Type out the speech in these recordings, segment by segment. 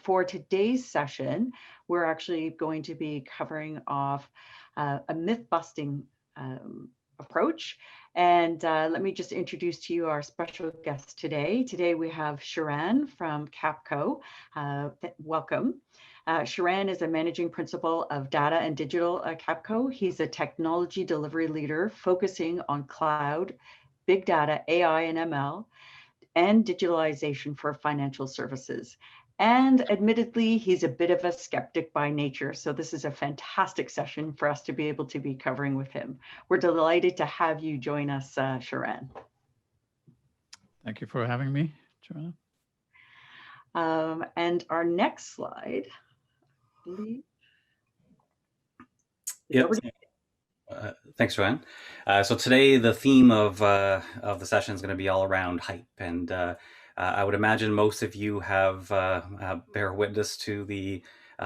For today's session, we're actually going to be covering off a myth-busting approach. And let me just introduce to you our special guest today. Today we have Sharan from Capco. Welcome. Sharan is a managing principal of Data and Digital at Capco. He's a technology delivery leader focusing on cloud, big data, AI and ML, and digitalization for financial services. And admittedly, he's a bit of a skeptic by nature. So this is a fantastic session for us to be able to be covering with him. We're delighted to have you join us, Sharan. Thank you for having me, Joanna. And our next slide, I believe. Yep. Thanks, Joanne. So today the theme of the session is going to be all around hype, and I would imagine most of you have bear witness to the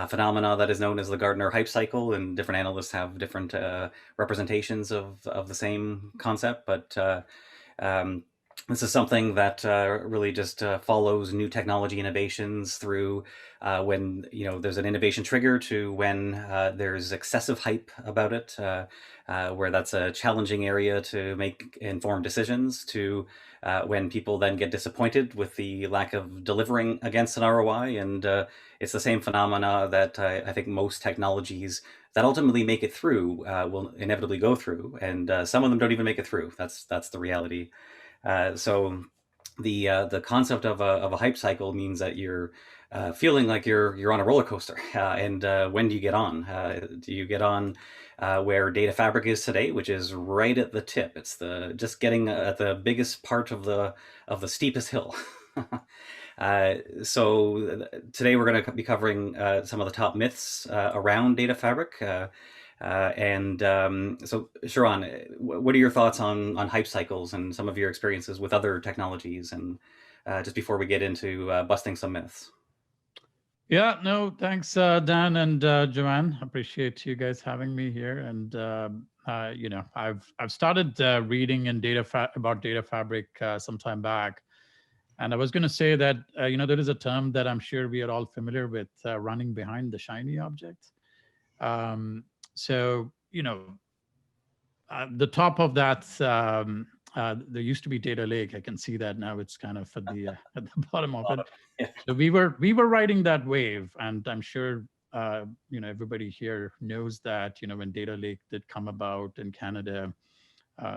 phenomena that is known as the Gartner hype cycle, and different analysts have different representations of the same concept, but this is something that really just follows new technology innovations through when there's an innovation trigger to when there's excessive hype about it, where that's a challenging area to make informed decisions, to when people then get disappointed with the lack of delivering against an ROI. And it's the same phenomena that I think most technologies that ultimately make it through will inevitably go through, and some of them don't even make it through. That's the reality. So the concept of a hype cycle means that you're feeling like you're on a roller coaster. And when do you get on? Do you get on where Data Fabric is today, which is right at the tip? It's just getting at the biggest part of the steepest hill. So today we're going to be covering some of the top myths around Data Fabric. So Sharan, what are your thoughts on hype cycles and some of your experiences with other technologies, and just before we get into busting some myths? Yeah, no, thanks, Dan and Joanne. Appreciate you guys having me here. And I've started reading in about Data Fabric some time back, and I was going to say that there is a term that I'm sure we are all familiar with, running behind the shiny object. So the top of that, there used to be Data Lake. I can see that now. It's kind of at the bottom of it. Yeah. So we were riding that wave, and I'm sure everybody here knows that when Data Lake did come about in Canada,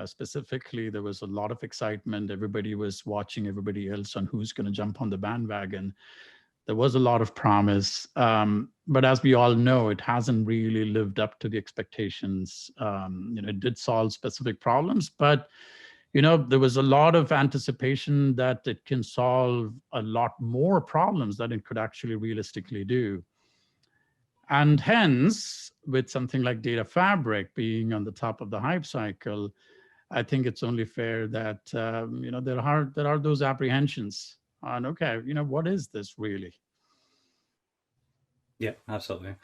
specifically, there was a lot of excitement. Everybody was watching everybody else on who's going to jump on the bandwagon. There was a lot of promise, but as we all know, it hasn't really lived up to the expectations. It did solve specific problems, but there was a lot of anticipation that it can solve a lot more problems than it could actually realistically do. And hence, with something like Data Fabric being on the top of the hype cycle, I think it's only fair that there are those apprehensions on, okay, what is this really? Yeah, absolutely.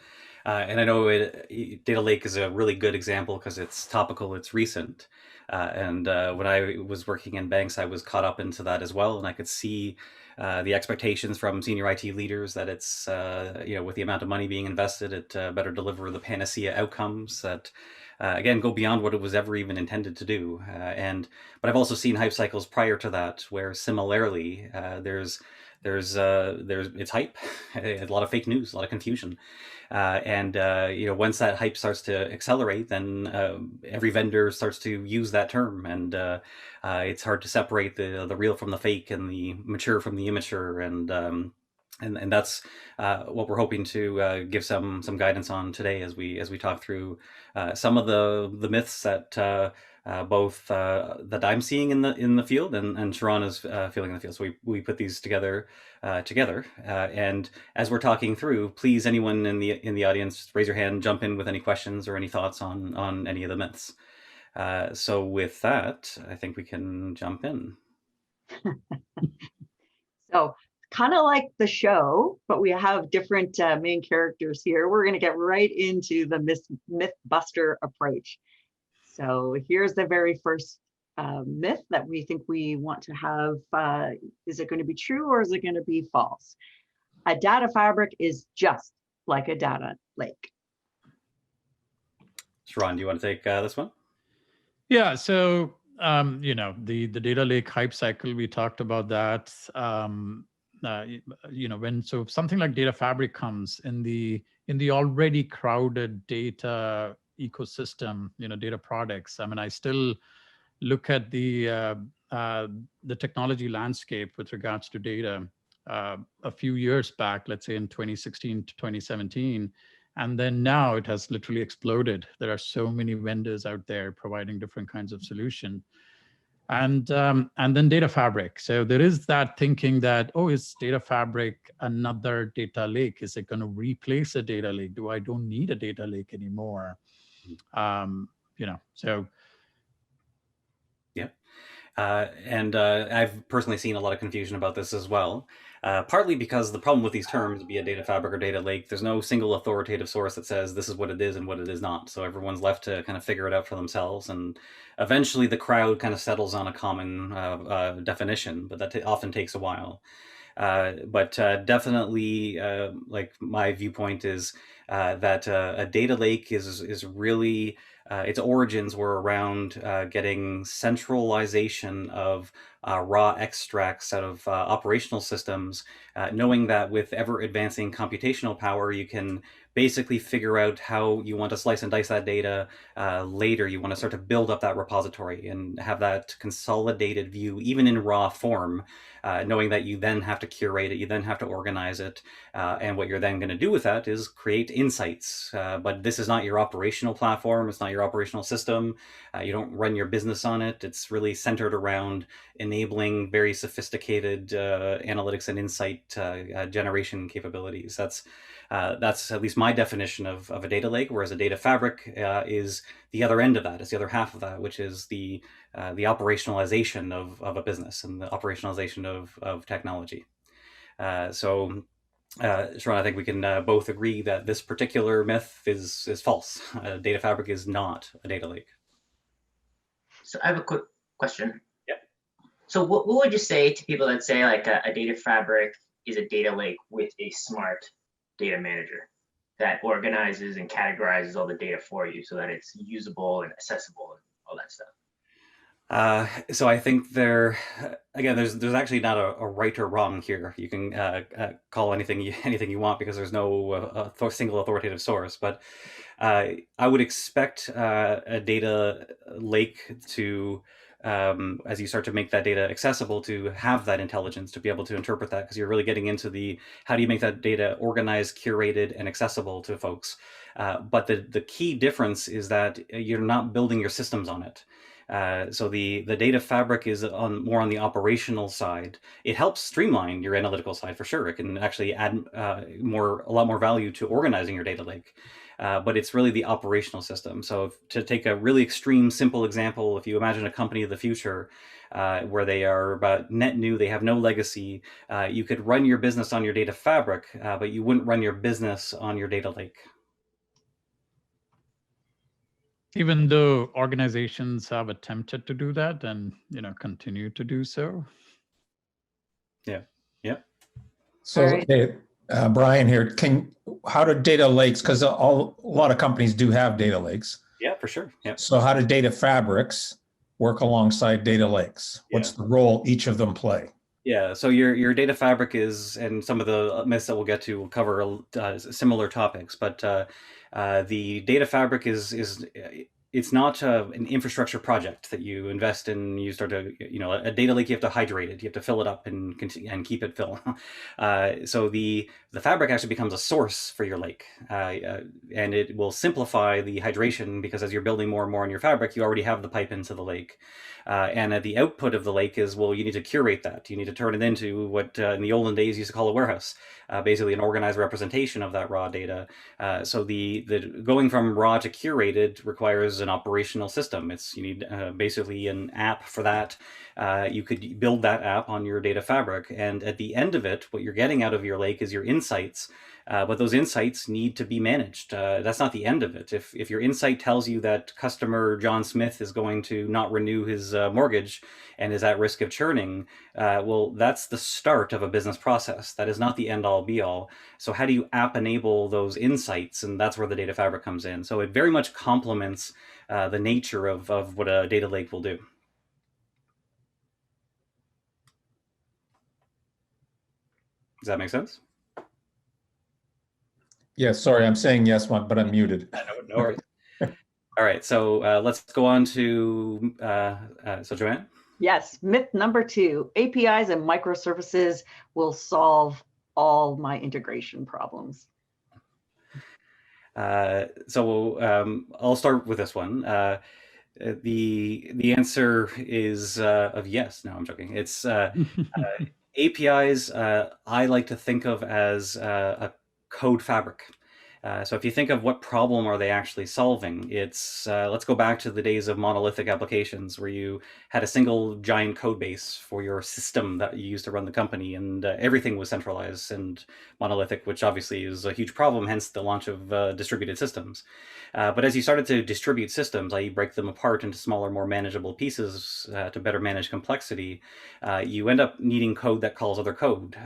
And I know Data Lake is a really good example because it's topical, it's recent. And when I was working in banks, I was caught up into that as well. And I could see the expectations from senior IT leaders that it's, with the amount of money being invested, it better deliver the panacea outcomes that, again, go beyond what it was ever even intended to do. But I've also seen hype cycles prior to that, where similarly, there's it's hype, a lot of fake news, a lot of confusion. Once that hype starts to accelerate, then every vendor starts to use that term, and it's hard to separate the real from the fake and the mature from the immature. And that's what we're hoping to give some guidance on today as we talk through some of the myths that both that I'm seeing in the field and Sharan is feeling in the field. So we put these together. And as we're talking through, please, anyone in the audience, raise your hand, jump in with any questions or any thoughts on any of the myths. So with that, I think we can jump in. So kind of like the show, but we have different main characters here. We're going to get right into the myth buster approach. So here's the very first myth that we think we want to have. Is it going to be true or is it going to be false? A data fabric is just like a data lake. Sharan, do you want to take this one? Yeah, so the data lake hype cycle, we talked about that. When something like data fabric comes in the already crowded data ecosystem, data products. I mean, I still look at the technology landscape with regards to data a few years back, let's say in 2016 to 2017. And then now it has literally exploded. There are so many vendors out there providing different kinds of solution. And then data fabric. So there is that thinking that, oh, is data fabric another data lake? Is it going to replace a data lake? I don't need a data lake anymore? So. Yeah. And I've personally seen a lot of confusion about this as well, partly because the problem with these terms, be it data fabric or data lake, there's no single authoritative source that says this is what it is and what it is not. So everyone's left to kind of figure it out for themselves. And eventually the crowd kind of settles on a common definition, but that often takes a while. But definitely, like my viewpoint is that a data lake is really its origins were around getting centralization of raw extracts out of operational systems, knowing that with ever advancing computational power, you can basically figure out how you want to slice and dice that data later. You want to start to build up that repository and have that consolidated view, even in raw form, knowing that you then have to curate it, you then have to organize it, and what you're then going to do with that is create insights. But this is not your operational platform, it's not your operational system, you don't run your business on it. It's really centered around enabling very sophisticated analytics and insight generation capabilities. That's at least my definition of a data lake, whereas a data fabric is the other end of that, is the other half of that, which is the operationalization of a business and the operationalization of technology. Sharan, I think we can both agree that this particular myth is false. Data fabric is not a data lake. So I have a quick question. Yeah. So what would you say to people that say like a data fabric is a data lake with a smart data manager that organizes and categorizes all the data for you so that it's usable and accessible and all that stuff? So I think there's actually not a right or wrong here. You can call anything you want because there's no single authoritative source. But I would expect a data lake to, as you start to make that data accessible, to have that intelligence, to be able to interpret that, because you're really getting into how do you make that data organized, curated, and accessible to folks. But the key difference is that you're not building your systems on it. So the data fabric is more on the operational side. It helps streamline your analytical side for sure. It can actually add a lot more value to organizing your data lake. But it's really the operational system. So to take a really extreme, simple example, if you imagine a company of the future where they are about net new, they have no legacy, you could run your business on your data fabric, but you wouldn't run your business on your data lake. Even though organizations have attempted to do that and continue to do so. Yeah. Yeah. So, Right. hey, Brian here. How do data lakes? Because a lot of companies do have data lakes. Yeah, for sure. Yeah. So, how do data fabrics work alongside data lakes? What's the role each of them play? Yeah, so your data fabric is, and some of the myths that we'll get to will cover similar topics, but the data fabric is it's not an infrastructure project that you invest in. You start to, a data lake, you have to hydrate it, you have to fill it up and keep it fill. So the fabric actually becomes a source for your lake, and it will simplify the hydration, because as you're building more and more in your fabric, you already have the pipe into the lake. And the output of the lake is, well, you need to curate that. You need to turn it into what in the olden days used to call a warehouse, basically an organized representation of that raw data. So the going from raw to curated requires an operational system. You need basically an app for that. You could build that app on your data fabric, and at the end of it, what you're getting out of your lake is your insights. But those insights need to be managed. That's not the end of it. If your insight tells you that customer John Smith is going to not renew his mortgage and is at risk of churning, well, that's the start of a business process. That is not the end all be all. So how do you app enable those insights? And that's where the data fabric comes in. So it very much complements the nature of what a data lake will do. Does that make sense? Yes, sorry, I'm saying yes, but I'm muted. No worries. All right, so let's go on to, so Joanne? Yes, myth number 2, APIs and microservices will solve all my integration problems. So I'll start with this one. The answer is of yes. No, I'm joking. It's APIs. I like to think of as a code fabric. So if you think of what problem are they actually solving, it's let's go back to the days of monolithic applications where you had a single giant code base for your system that you used to run the company, and everything was centralized and monolithic, which obviously is a huge problem, hence the launch of distributed systems. But as you started to distribute systems, i.e. break them apart into smaller, more manageable pieces to better manage complexity, you end up needing code that calls other code.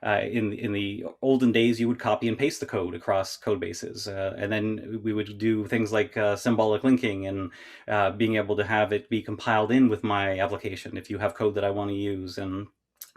In the olden days, you would copy and paste the code across code bases. And then we would do things like symbolic linking and being able to have it be compiled in with my application if you have code that I want to use. And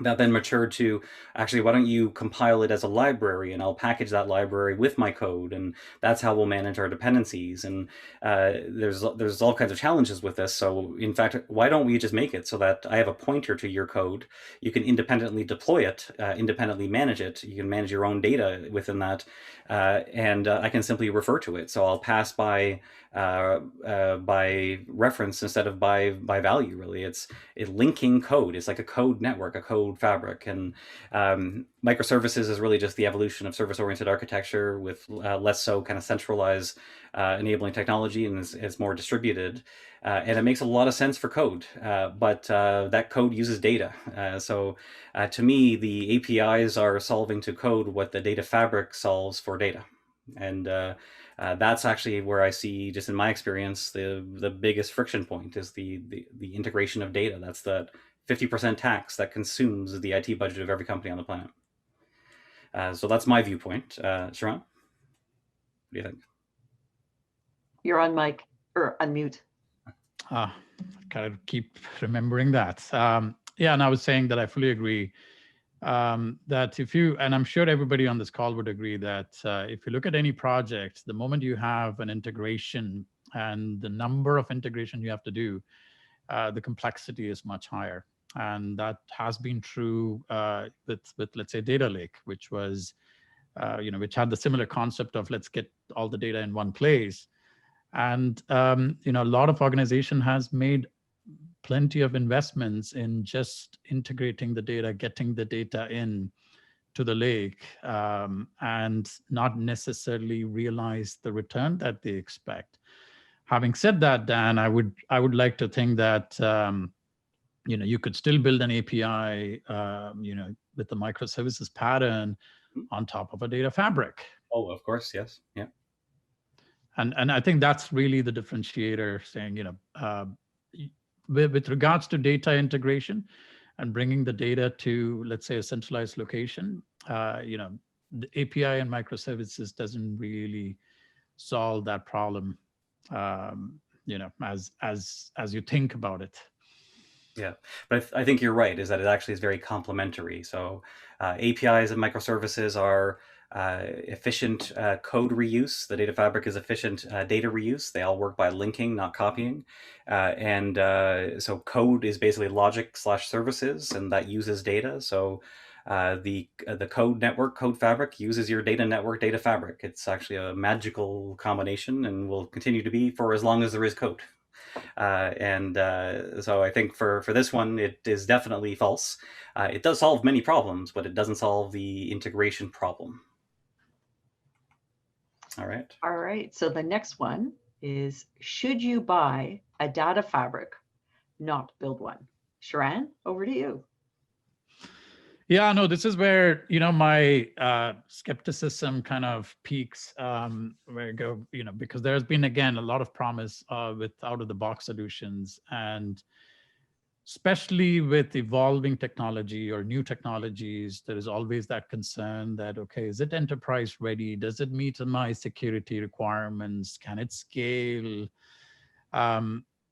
that then matured to, actually, why don't you compile it as a library and I'll package that library with my code, and that's how we'll manage our dependencies. And there's all kinds of challenges with this. So in fact, why don't we just make it so that I have a pointer to your code, you can independently deploy it, independently manage it, you can manage your own data within that, and I can simply refer to it. So I'll pass by reference instead of by value. Really, it's linking code. It's like a code network, a code fabric. And microservices is really just the evolution of service-oriented architecture with less so kind of centralized enabling technology, and it's more distributed. And it makes a lot of sense for code, but that code uses data. So to me, the APIs are solving to code what the data fabric solves for data. And that's actually where I see, just in my experience, the biggest friction point is the integration of data. That's the 50% tax that consumes the IT budget of every company on the planet. So that's my viewpoint. Sharan, what do you think? You're on mic or unmute. Gotta keep remembering that. Yeah, and I was saying that I fully agree that if you, and I'm sure everybody on this call would agree that if you look at any project, the moment you have an integration and the number of integration you have to do, the complexity is much higher. And that has been true with let's say data lake, which was which had the similar concept of let's get all the data in one place. And a lot of organization has made plenty of investments in just integrating the data, getting the data in to the lake, and not necessarily realize the return that they expect. Having said that, Dan, I would like to think that you could still build an API with the microservices pattern on top of a data fabric. Oh, of course, yes, yeah. And I think that's really the differentiator, saying, with regards to data integration and bringing the data to, let's say, a centralized location, the API and microservices doesn't really solve that problem, as you think about it. Yeah, but I think you're right, is that it actually is very complementary. So APIs and microservices are efficient code reuse. The data fabric is efficient data reuse. They all work by linking, not copying. So code is basically logic/services, and that uses data. So the code network, code fabric, uses your data network, data fabric. It's actually a magical combination and will continue to be for as long as there is code. So I think for this one, it is definitely false. It does solve many problems, but it doesn't solve the integration problem. All right. All right. So the next one is, should you buy a data fabric, not build one? Sharan, over to you. Yeah, no, this is where, my skepticism kind of peaks, where I go, because there's been, again, a lot of promise with out-of-the-box solutions. And especially with evolving technology or new technologies, there is always that concern that, okay, is it enterprise ready? Does it meet my security requirements? Can it scale?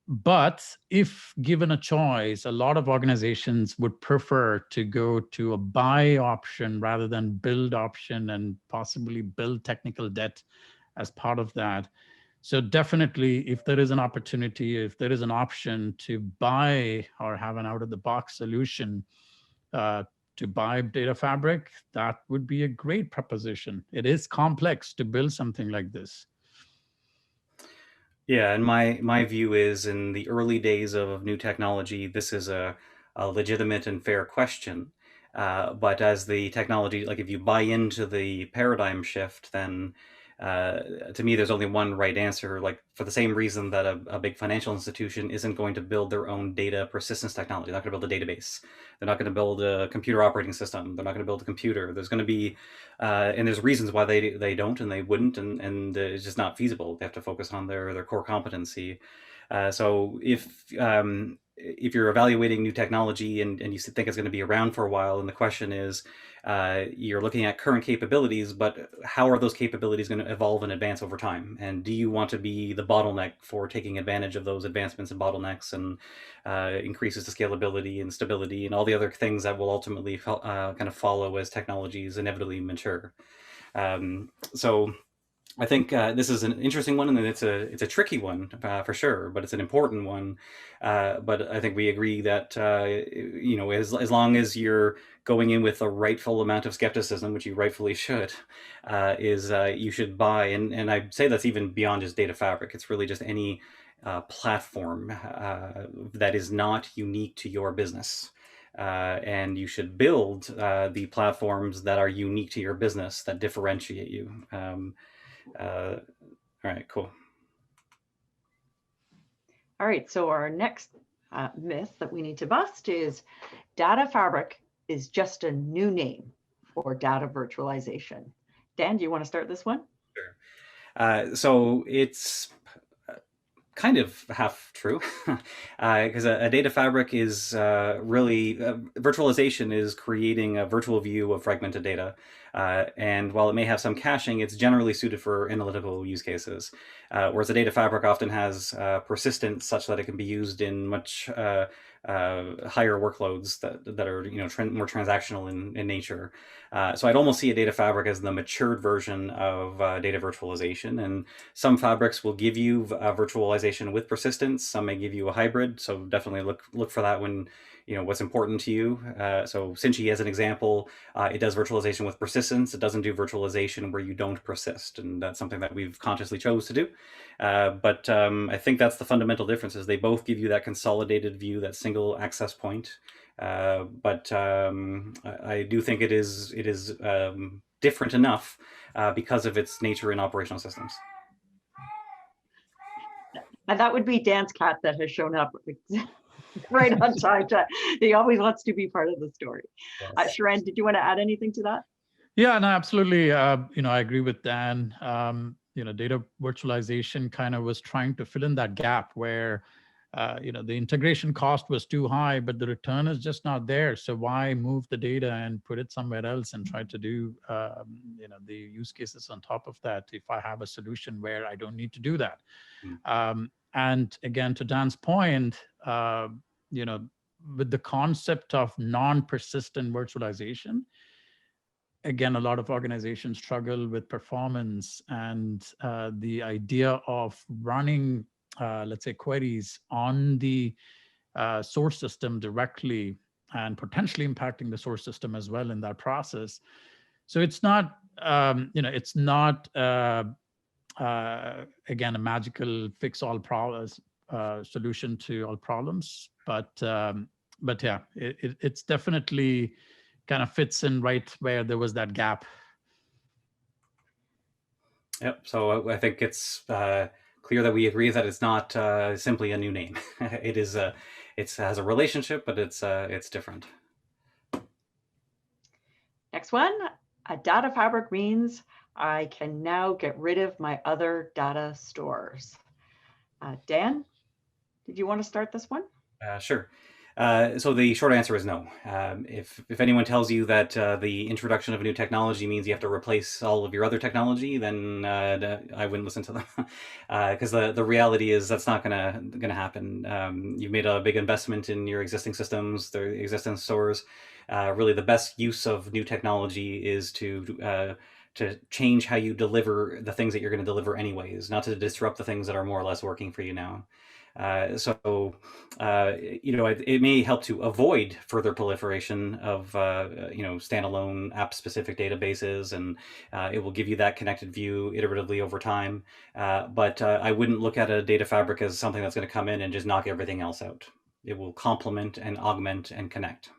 But if given a choice, a lot of organizations would prefer to go to a buy option rather than build option, and possibly build technical debt as part of that. So definitely, if there is an opportunity, if there is an option to buy or have an out-of-the-box solution to buy Data Fabric, that would be a great proposition. It is complex to build something like this. Yeah, and my view is, in the early days of new technology, this is a legitimate and fair question. But as the technology, like if you buy into the paradigm shift, then to me, there's only one right answer. Like, for the same reason that a big financial institution isn't going to build their own data persistence technology. They're not going to build a database. They're not going to build a computer operating system. They're not going to build a computer. There's going to be, and there's reasons why they don't and they wouldn't, and it's just not feasible. They have to focus on their core competency. So if you're evaluating new technology and you think it's going to be around for a while, and the question is, you're looking at current capabilities, but how are those capabilities going to evolve and advance over time? And do you want to be the bottleneck for taking advantage of those advancements and bottlenecks and increases to scalability and stability and all the other things that will ultimately kind of follow as technologies inevitably mature? So I think this is an interesting one, and it's a tricky one for sure, but it's an important one. But I think we agree that as long as you're going in with a rightful amount of skepticism, which you rightfully should, you should buy. And I say that's even beyond just Data Fabric. It's really just any platform that is not unique to your business. And you should build the platforms that are unique to your business, that differentiate you. All right, cool. All right, so our next myth that we need to bust is Data Fabric is just a new name for data virtualization. Dan, do you want to start this one? Sure. So it's kind of half true, because a data fabric is really virtualization is creating a virtual view of fragmented data, and while it may have some caching, it's generally suited for analytical use cases, whereas a data fabric often has persistence such that it can be used in much higher workloads that are more transactional in nature. So I'd almost see a data fabric as the matured version of data virtualization, and some fabrics will give you virtualization with persistence. Some may give you a hybrid. So definitely look for that when what's important to you. So Cinchy, as an example, it does virtualization with persistence. It doesn't do virtualization where you don't persist, and that's something that we've consciously chose to do. But I think that's the fundamental difference, is they both give you that consolidated view, that single access point. But I do think it is different enough because of its nature in operational systems. And that would be Dan's cat that has shown up right on time. He always wants to be part of the story. Yes. Sharan, did you want to add anything to that? Yeah, no, absolutely. I agree with Dan. Data virtualization kind of was trying to fill in that gap where, the integration cost was too high, but the return is just not there. So why move the data and put it somewhere else and try to do, the use cases on top of that if I have a solution where I don't need to do that? And again, to Dan's point, with the concept of non-persistent virtualization, again, a lot of organizations struggle with performance and the idea of running, let's say, queries on the source system directly and potentially impacting the source system as well in that process. So it's not, it's not, again, a magical fix-all problems solution to all problems, but yeah, it's definitely kind of fits in right where there was that gap. Yep. So I think it's clear that we agree that it's not simply a new name. It has a relationship, but it's different. Next one, a data fabric means I can now get rid of my other data stores. Dan, did you want to start this one? Sure. So the short answer is no. If anyone tells you that the introduction of a new technology means you have to replace all of your other technology, then I wouldn't listen to them, because the reality is that's not gonna happen. You've made a big investment in your existing systems, the existing stores. Really, the best use of new technology is to change how you deliver the things that you're going to deliver anyways, not to disrupt the things that are more or less working for you now. It may help to avoid further proliferation of standalone app-specific databases, and it will give you that connected view iteratively over time. But I wouldn't look at a data fabric as something that's going to come in and just knock everything else out. It will complement and augment and connect.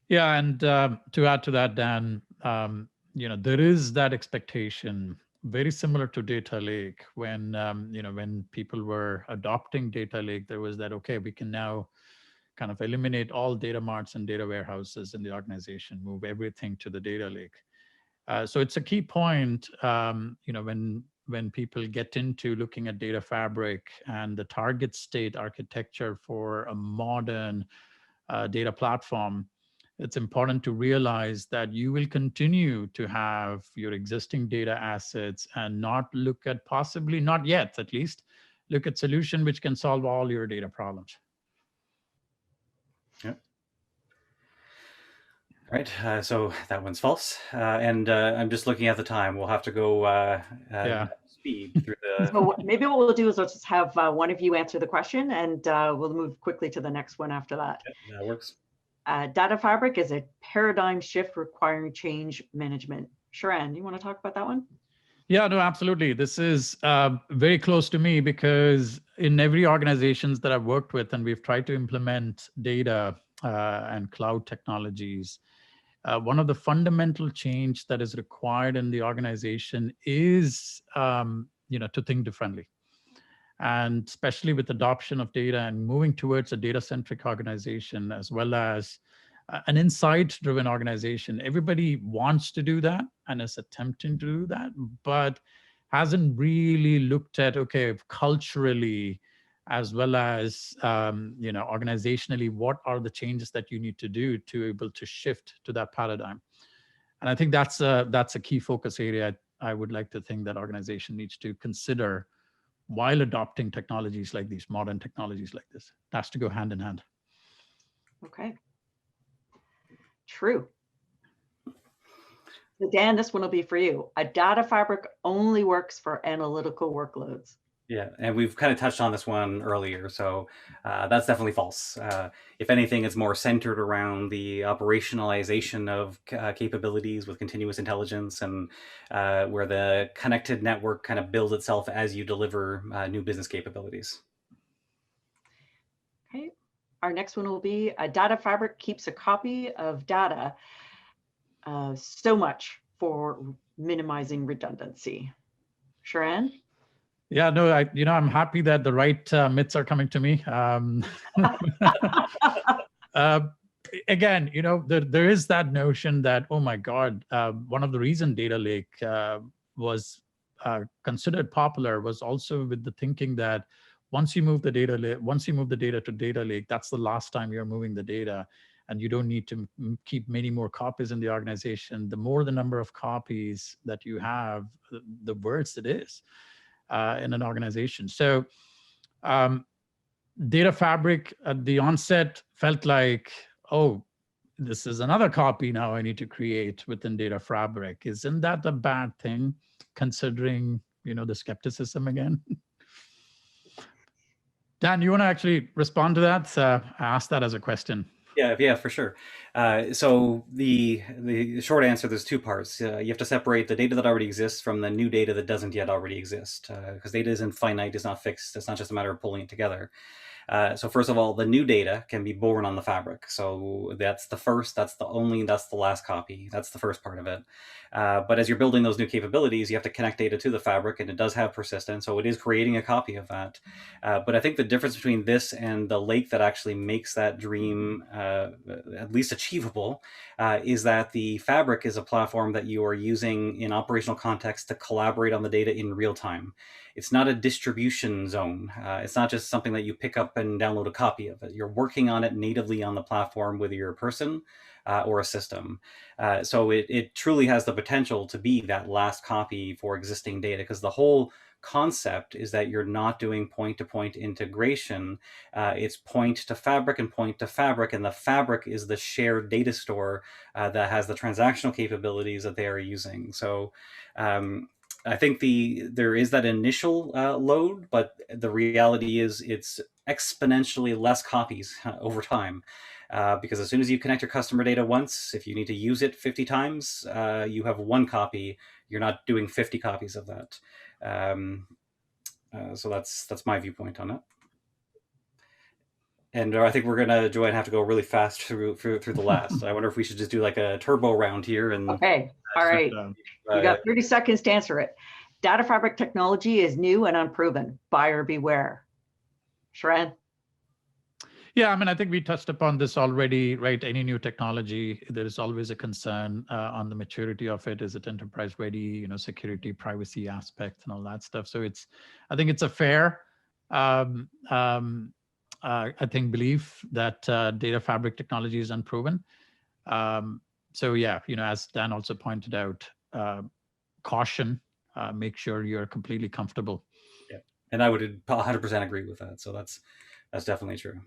Yeah, and to add to that, Dan, there is that expectation, very similar to data lake. When when people were adopting data lake, there was that, okay, we can now kind of eliminate all data marts and data warehouses in the organization, move everything to the data lake. So it's a key point, when people get into looking at data fabric and the target state architecture for a modern data platform. It's important to realize that you will continue to have your existing data assets and not look at, possibly not yet at least, look at solution which can solve all your data problems. Yep. All right, so that one's false. And I'm just looking at the time. We'll have to go speed through the... So maybe what we'll do is let's just have one of you answer the question, and we'll move quickly to the next one after that. Yep, that works. Data fabric is a paradigm shift requiring change management. Sharan, you want to talk about that one? Yeah, no, absolutely. This is very close to me because in every organizations that I've worked with, and we've tried to implement data and cloud technologies, one of the fundamental change that is required in the organization is, to think differently. And especially with adoption of data and moving towards a data-centric organization, as well as an insight-driven organization. Everybody wants to do that and is attempting to do that, but hasn't really looked at, okay, culturally, as well as organizationally, what are the changes that you need to do to be able to shift to that paradigm? And I think that's a key focus area I would like to think that organization needs to consider while adopting technologies like these, modern technologies like this. It has to go hand in hand. Okay. True. So Dan, this one will be for you. A data fabric only works for analytical workloads. Yeah, and we've kind of touched on this one earlier, so that's definitely false. If anything, it's more centered around the operationalization of capabilities with continuous intelligence, and where the connected network kind of builds itself as you deliver new business capabilities. Okay. Our next one will be a data fabric keeps a copy of data so much for minimizing redundancy. Sharan? Yeah, no, I'm happy that the right myths are coming to me. Again, there is that notion that, oh my God, one of the reasons data lake was considered popular was also with the thinking that once you move the data to data lake, that's the last time you're moving the data, and you don't need to keep many more copies in the organization. The more the number of copies that you have, the worse it is in an organization. So data fabric at the onset felt like, oh, this is another copy now I need to create within data fabric. Isn't that a bad thing, considering the skepticism again? Dan, you want to actually respond to that? I asked that as a question. Yeah, for sure. So the short answer, there's two parts. You have to separate the data that already exists from the new data that doesn't yet already exist, because data isn't finite, it's not fixed. It's not just a matter of pulling it together. So first of all, the new data can be born on the fabric. So that's the first, that's the only, that's the last copy. That's the first part of it. But as you're building those new capabilities, you have to connect data to the fabric, and it does have persistence. So it is creating a copy of that. But I think the difference between this and the lake that actually makes that dream at least achievable is that the fabric is a platform that you are using in operational context to collaborate on the data in real time. It's not a distribution zone. It's not just something that you pick up and download a copy of it. You're working on it natively on the platform, whether you're a person or a system. So it truly has the potential to be that last copy for existing data, because the whole concept is that you're not doing point-to-point integration. It's point to fabric and point to fabric, and the fabric is the shared data store that has the transactional capabilities that they are using. So I think there is that initial load, but the reality is it's exponentially less copies over time. Because as soon as you connect your customer data once, if you need to use it 50 times, you have one copy. You're not doing 50 copies of that. So that's my viewpoint on it. And I think we're gonna, Joanne, have to go really fast through the last. I wonder if we should just do like a turbo round here. And okay, all right. You got 30 seconds to answer it. Data fabric technology is new and unproven. Buyer beware. Sharan? Yeah, I mean, I think we touched upon this already, right? Any new technology, there is always a concern on the maturity of it. Is it enterprise ready? Security, privacy aspects, and all that stuff. So I think it's a fair, I think, belief that data fabric technology is unproven. So yeah, as Dan also pointed out, caution. Make sure you're completely comfortable. Yeah, and I would 100% agree with that. So that's definitely true.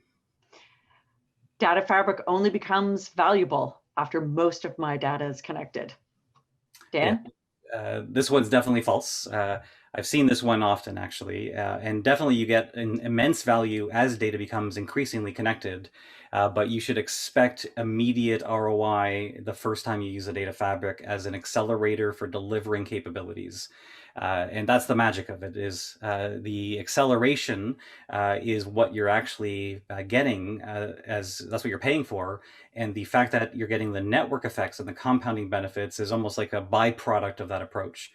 Data fabric only becomes valuable after most of my data is connected. Dan? Yeah. This one's definitely false. I've seen this one often, actually, and definitely you get an immense value as data becomes increasingly connected, but you should expect immediate ROI the first time you use a data fabric as an accelerator for delivering capabilities. And that's the magic of it, is the acceleration is what you're actually getting, as that's what you're paying for. And the fact that you're getting the network effects and the compounding benefits is almost like a byproduct of that approach.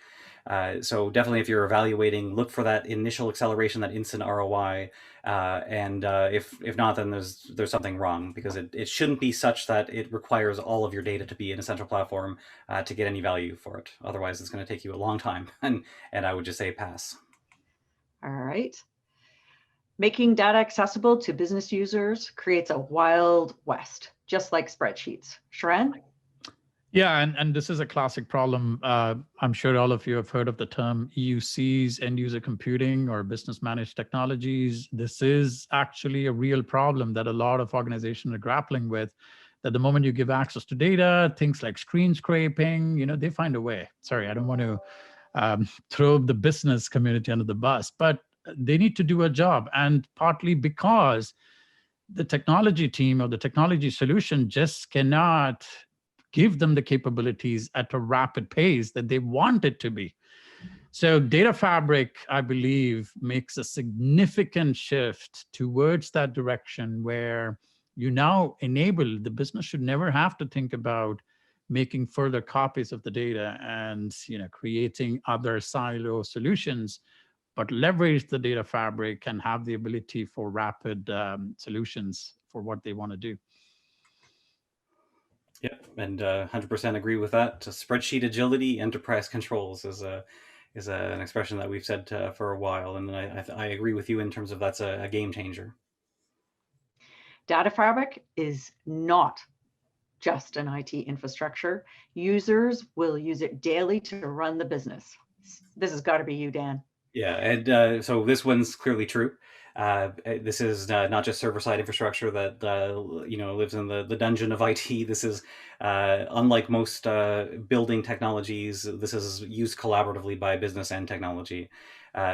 So definitely, if you're evaluating, look for that initial acceleration, that instant ROI, and if not, then there's something wrong, because it shouldn't be such that it requires all of your data to be in a central platform to get any value for it. Otherwise, it's going to take you a long time, and I would just say pass. All right. Making data accessible to business users creates a wild west, just like spreadsheets. Sharan? Yeah, and this is a classic problem. I'm sure all of you have heard of the term EUCs, end user computing, or business managed technologies. This is actually a real problem that a lot of organizations are grappling with, that the moment you give access to data, things like screen scraping, they find a way. Sorry, I don't want to throw the business community under the bus, but they need to do a job. And partly because the technology team or the technology solution just cannot give them the capabilities at a rapid pace that they want it to be. So data fabric, I believe, makes a significant shift towards that direction, where you now enable the business should never have to think about making further copies of the data and creating other silo solutions, but leverage the data fabric and have the ability for rapid solutions for what they want to do. Yeah, and 100% agree with that. Spreadsheet agility, enterprise controls is an expression that we've said for a while, and I agree with you in terms of that's a game changer. Data fabric is not just an IT infrastructure. Users will use it daily to run the business. This has got to be you, Dan. Yeah, and so this one's clearly true. This is not just server-side infrastructure that lives in the dungeon of IT. This is unlike most building technologies. This is used collaboratively by business and technology.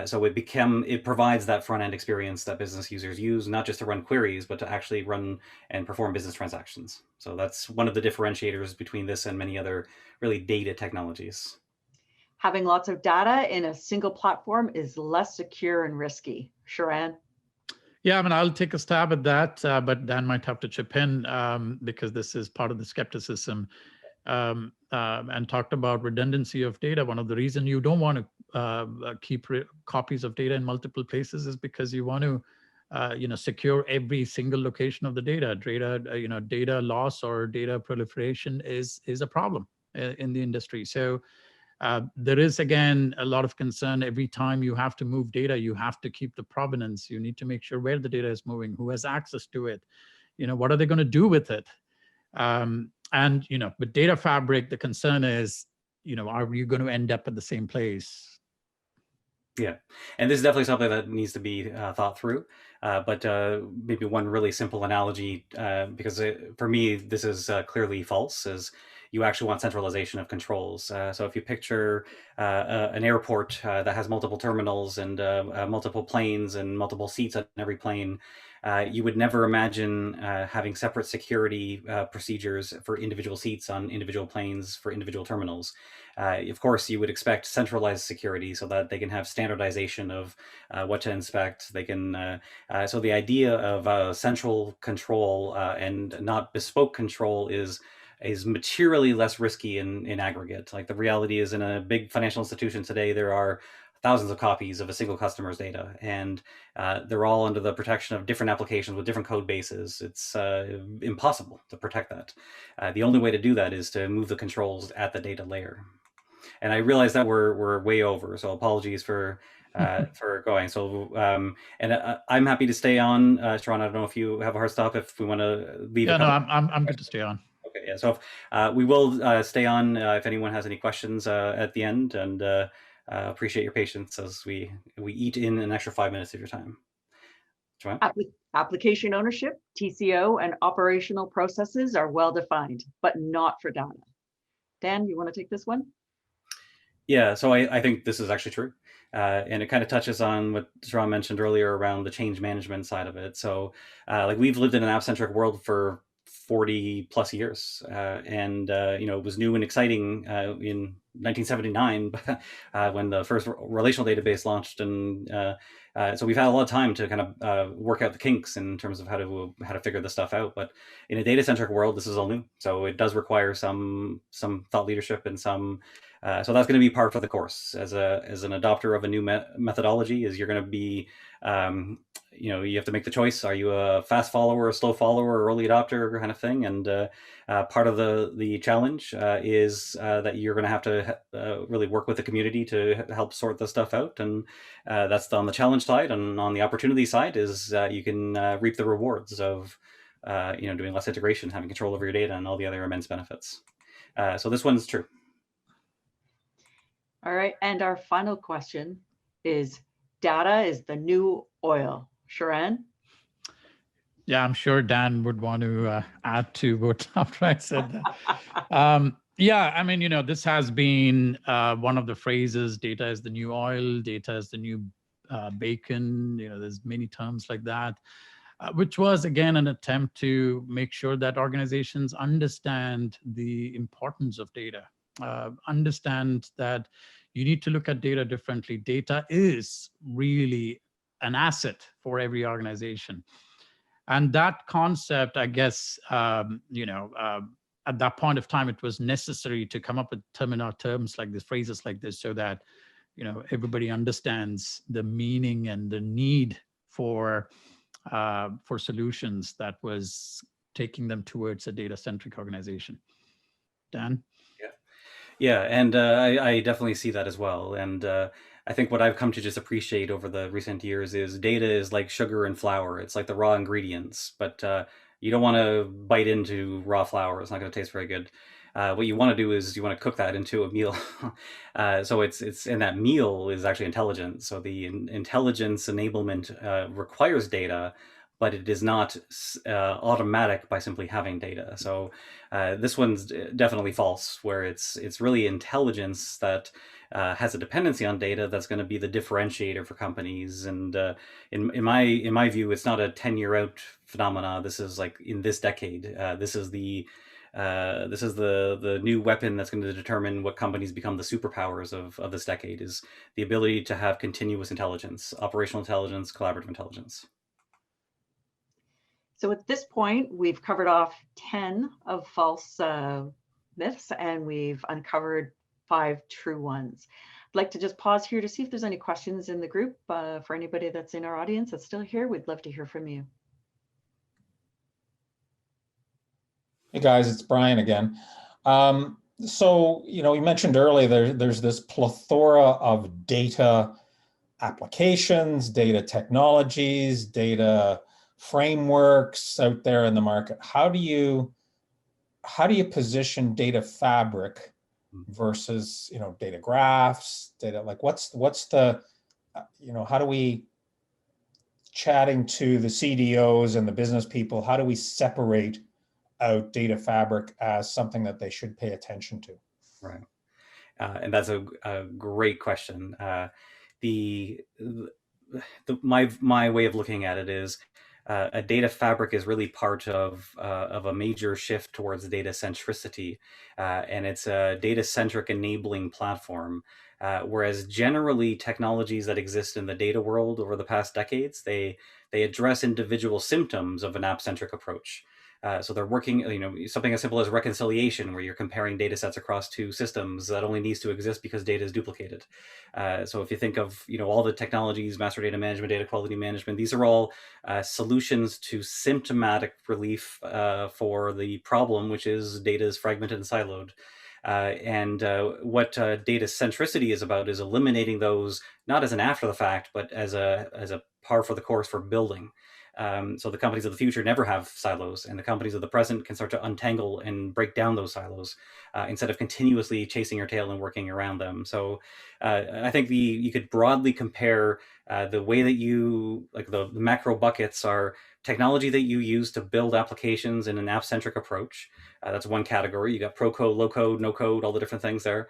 So it provides that front-end experience that business users use, not just to run queries, but to actually run and perform business transactions. So that's one of the differentiators between this and many other really data technologies. Having lots of data in a single platform is less secure and risky. Sharan? Yeah, I mean, I'll take a stab at that, but Dan might have to chip in because this is part of the skepticism. And talked about redundancy of data. One of the reasons you don't want to keep copies of data in multiple places is because you want to, secure every single location of the data. Data loss or data proliferation is a problem in the industry. So there is, again, a lot of concern. Every time you have to move data, you have to keep the provenance. You need to make sure where the data is moving, who has access to it, what are they going to do with it? And with data fabric, the concern is, are you going to end up at the same place? Yeah, and this is definitely something that needs to be thought through. But maybe one really simple analogy, because for me, this is clearly false, is you actually want centralization of controls. So if you picture an airport that has multiple terminals and multiple planes and multiple seats on every plane, you would never imagine having separate security procedures for individual seats on individual planes for individual terminals. Of course, you would expect centralized security so that they can have standardization of what to inspect. They can. So the idea of central control and not bespoke control is materially less risky in aggregate. Like the reality is, in a big financial institution today, there are thousands of copies of a single customer's data, and they're all under the protection of different applications with different code bases. It's impossible to protect that. The only way to do that is to move the controls at the data layer. And I realize that we're way over, so apologies for going. So I'm happy to stay on. Sharan, I don't know if you have a hard stop. If we want to leave. Yeah, no, I'm good to stay on. Okay, yeah. So we will stay on if anyone has any questions at the end, and appreciate your patience as we eat in an extra 5 minutes of your time. Joanne? Application ownership, TCO, and operational processes are well defined, but not for data. Dan, you want to take this one? Yeah, so I think this is actually true. And it kind of touches on what Sharan mentioned earlier around the change management side of it. So like we've lived in an app-centric world for 40 plus years. And it was new and exciting in 1979 when the first relational database launched. And so we've had a lot of time to kind of work out the kinks in terms of how to figure this stuff out. But in a data-centric world, this is all new. So it does require some thought leadership and some so that's going to be part of the course as an adopter of a new methodology. Is you're going to be you have to make the choice. Are you a fast follower, a slow follower, or early adopter kind of thing? And part of the challenge is that you're going to have to really work with the community to help sort this stuff out. And that's on the challenge side. And on the opportunity side is you can reap the rewards of doing less integration, having control over your data, and all the other immense benefits. So this one's true. All right, and our final question is, data is the new oil. Sharan? Yeah, I'm sure Dan would want to add to what after I said that. Yeah, I mean, this has been one of the phrases, data is the new oil, data is the new bacon, there's many terms like that, which was, again, an attempt to make sure that organizations understand the importance of data, understand that you need to look at data differently. Data is really an asset for every organization. And that concept, I guess, at that point of time, it was necessary to come up with terms like this, phrases like this, so that, everybody understands the meaning and the need for solutions that was taking them towards a data-centric organization. Dan? Yeah, and I definitely see that as well. And I think what I've come to just appreciate over the recent years is data is like sugar and flour. It's like the raw ingredients, but you don't want to bite into raw flour. It's not going to taste very good. What you want to do is you want to cook that into a meal. So it's and that meal is actually intelligence. So the intelligence enablement requires data, but it is not automatic by simply having data. So this one's definitely false, where it's really intelligence that has a dependency on data that's going to be the differentiator for companies. And in my view, it's not a 10-year out phenomena. This is like in this decade. This is the new weapon that's going to determine what companies become the superpowers of this decade, is the ability to have continuous intelligence, operational intelligence, collaborative intelligence. So at this point, we've covered off 10 of false myths, and we've uncovered 5 true ones. I'd like to just pause here to see if there's any questions in the group. For anybody that's in our audience that's still here, we'd love to hear from you. Hey guys, it's Brian again. So, you mentioned earlier there's this plethora of data applications, data technologies, data frameworks out there in the market. How do you position data fabric versus data graphs, data, like what's the how do we, chatting to the CDOs and the business people, how do we separate out data fabric as something that they should pay attention to? Right. And that's a great question. My way of looking at it is a data fabric is really part of a major shift towards data centricity, and it's a data-centric enabling platform. Whereas generally technologies that exist in the data world over the past decades, they address individual symptoms of an app-centric approach. So they're working, something as simple as reconciliation, where you're comparing data sets across 2 systems that only needs to exist because data is duplicated. So if you think of, all the technologies, master data management, data quality management, these are all solutions to symptomatic relief for the problem, which is data is fragmented and siloed. What data centricity is about is eliminating those, not as an after the fact, but as a par for the course for building. So the companies of the future never have silos, and the companies of the present can start to untangle and break down those silos instead of continuously chasing your tail and working around them. So I think you could broadly compare the way that the macro buckets are technology that you use to build applications in an app-centric approach. That's one category. You got pro code, low code, no code, all the different things there,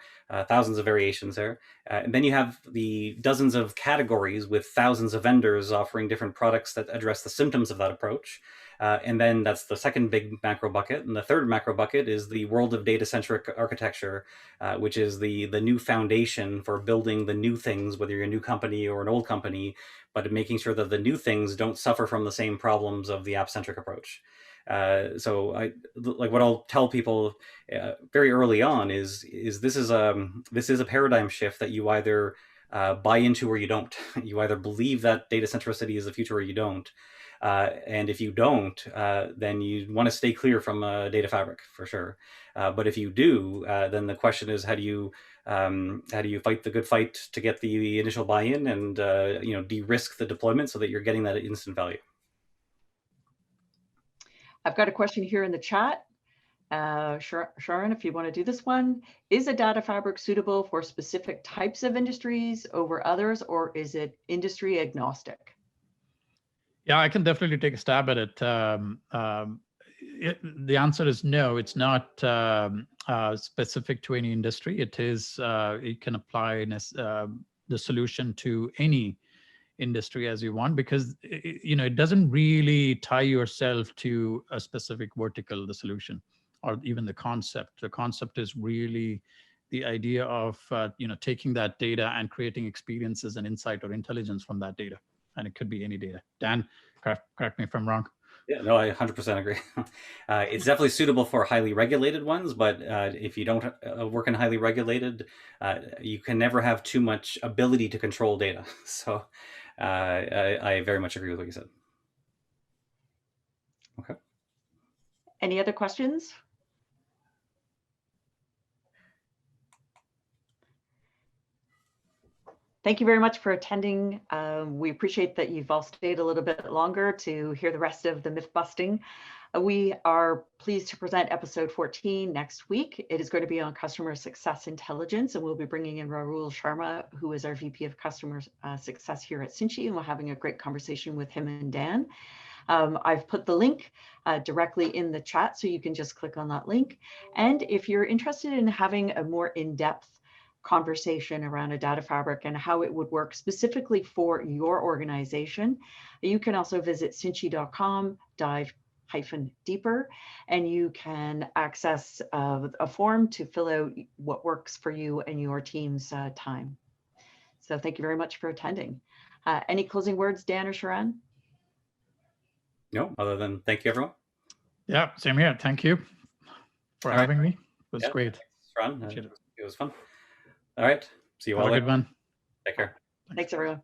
thousands of variations there. And then you have the dozens of categories with thousands of vendors offering different products that address the symptoms of that approach. And then that's the second big macro bucket. And the third macro bucket is the world of data-centric architecture, which is the new foundation for building the new things, whether you're a new company or an old company, but making sure that the new things don't suffer from the same problems of the app-centric approach. So what I'll tell people very early on is this is a paradigm shift that you either buy into or you don't. You either believe that data centricity is the future or you don't. And if you don't, then you want to stay clear from data fabric for sure. But if you do, then the question is, how do you fight the good fight to get the initial buy-in and de-risk the deployment so that you're getting that instant value? I've got a question here in the chat. Sharan, if you want to do this one, is a data fabric suitable for specific types of industries over others, or is it industry agnostic? Yeah, I can definitely take a stab at it. The answer is no. It's not specific to any industry. It can apply the solution to any industry as you want, because it doesn't really tie yourself to a specific vertical, the solution, or even the concept. The concept is really the idea of taking that data and creating experiences and insight or intelligence from that data. And it could be any data. Dan, correct me if I'm wrong. Yeah, no, I 100% agree. It's definitely suitable for highly regulated ones, but if you don't work in highly regulated, you can never have too much ability to control data. So I very much agree with what you said. Okay. Any other questions? Thank you very much for attending. We appreciate that you've all stayed a little bit longer to hear the rest of the myth busting. We are pleased to present episode 14 next week. It is going to be on customer success intelligence, and we'll be bringing in Rahul Sharma, who is our VP of customer success here at Cinchy, and we're having a great conversation with him and Dan. I've put the link directly in the chat, so you can just click on that link. And if you're interested in having a more in-depth conversation around a data fabric and how it would work specifically for your organization, you can also visit cinchy.com, dive-deeper, and you can access a form to fill out what works for you and your team's time. So thank you very much for attending. Any closing words, Dan or Sharan? No, other than thank you, everyone. Yeah, same here. Thank you for All right. having me. It was Yeah, great. Thanks, Ron. Appreciate it. It was fun. All right. See you Have all a later. good one. Take care. Thanks, everyone.